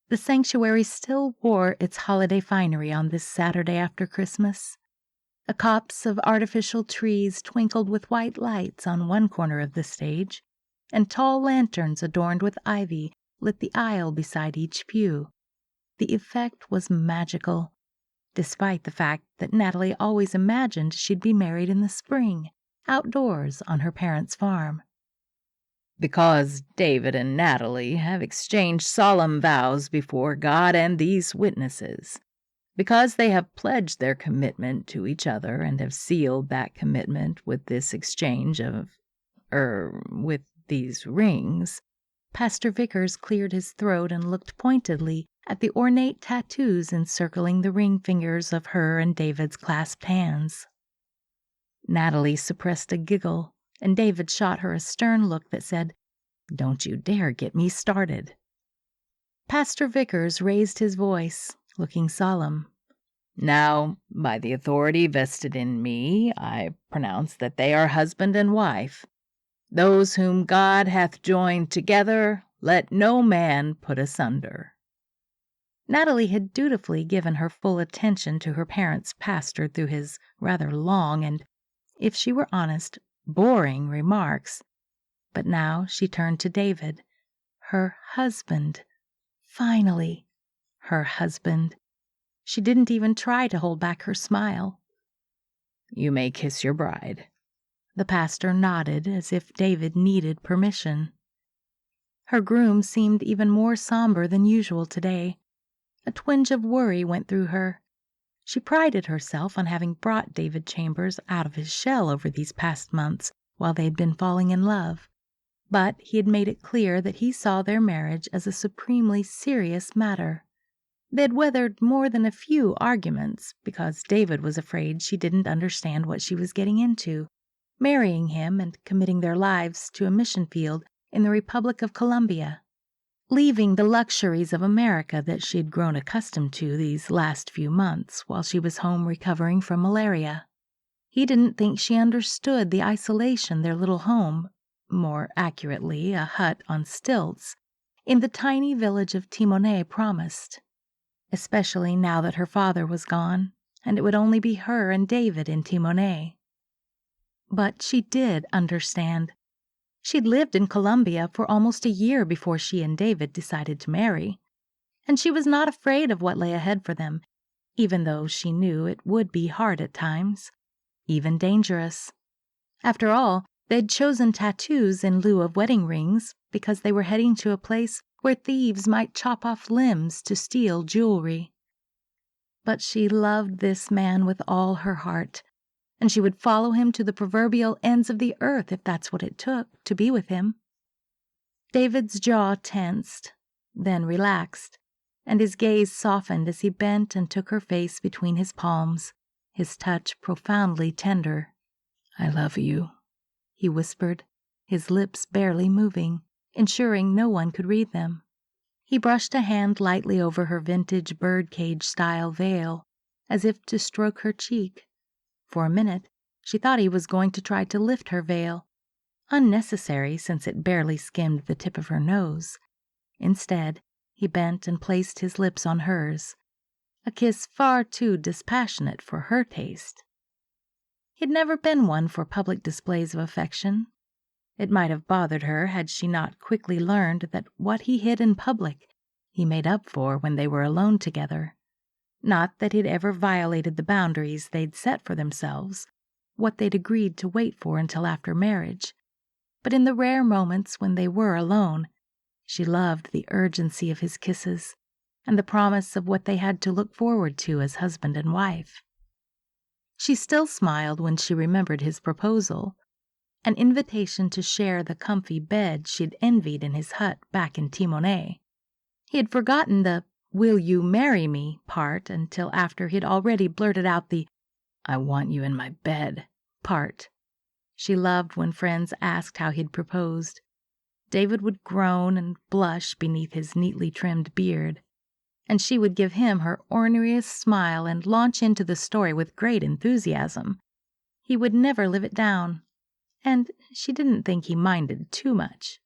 The sanctuary still wore its holiday finery on this Saturday after Christmas. A copse of artificial trees twinkled with white lights on one corner of the stage, and tall lanterns adorned with ivy lit the aisle beside each pew. The effect was magical, despite the fact that Natalie always imagined she'd be married in the spring, outdoors on her parents' farm. Because David and Natalie have exchanged solemn vows before God and these witnesses, because they have pledged their commitment to each other and have sealed that commitment with this exchange with these rings. Pastor Vickers cleared his throat and looked pointedly at the ornate tattoos encircling the ring fingers of her and David's clasped hands. Natalie suppressed a giggle, and David shot her a stern look that said, "Don't you dare get me started." Pastor Vickers raised his voice, looking solemn. "Now, by the authority vested in me, I pronounce that they are husband and wife. Those whom God hath joined together, let no man put asunder." Natalie had dutifully given her full attention to her parents' pastor through his rather long and, if she were honest, boring remarks. But now she turned to David. Her husband. Finally, her husband. She didn't even try to hold back her smile. "You may kiss your bride." The pastor nodded as if David needed permission. Her groom seemed even more somber than usual today. A twinge of worry went through her. She prided herself on having brought David Chambers out of his shell over these past months while they had been falling in love. But he had made it clear that he saw their marriage as a supremely serious matter. They had weathered more than a few arguments because David was afraid she didn't understand what she was getting into, marrying him and committing their lives to a mission field in the Republic of Colombia, leaving the luxuries of America that she had grown accustomed to these last few months while she was home recovering from malaria. He didn't think she understood the isolation their little home, more accurately a hut on stilts, in the tiny village of Timoné promised, especially now that her father was gone and it would only be her and David in Timoné. But she did understand. She'd lived in Colombia for almost a year before she and David decided to marry, and she was not afraid of what lay ahead for them, even though she knew it would be hard at times, even dangerous. After all, they'd chosen tattoos in lieu of wedding rings because they were heading to a place where thieves might chop off limbs to steal jewelry. But she loved this man with all her heart, and she would follow him to the proverbial ends of the earth if that's what it took to be with him. David's jaw tensed, then relaxed, and his gaze softened as he bent and took her face between his palms, his touch profoundly tender. "I love you," he whispered, his lips barely moving, ensuring no one could read them. He brushed a hand lightly over her vintage birdcage-style veil, as if to stroke her cheek. For a minute, she thought he was going to try to lift her veil, unnecessary since it barely skimmed the tip of her nose. Instead, he bent and placed his lips on hers, a kiss far too dispassionate for her taste. He'd never been one for public displays of affection. It might have bothered her had she not quickly learned that what he hid in public, he made up for when they were alone together. Not that he'd ever violated the boundaries they'd set for themselves, what they'd agreed to wait for until after marriage. But in the rare moments when they were alone, she loved the urgency of his kisses and the promise of what they had to look forward to as husband and wife. She still smiled when she remembered his proposal, an invitation to share the comfy bed she'd envied in his hut back in Timoné. He had forgotten the "will you marry me" part until after he'd already blurted out the "I want you in my bed" part. She loved when friends asked how he'd proposed. David would groan and blush beneath his neatly trimmed beard, and she would give him her orneriest smile and launch into the story with great enthusiasm. He would never live it down, and she didn't think he minded too much.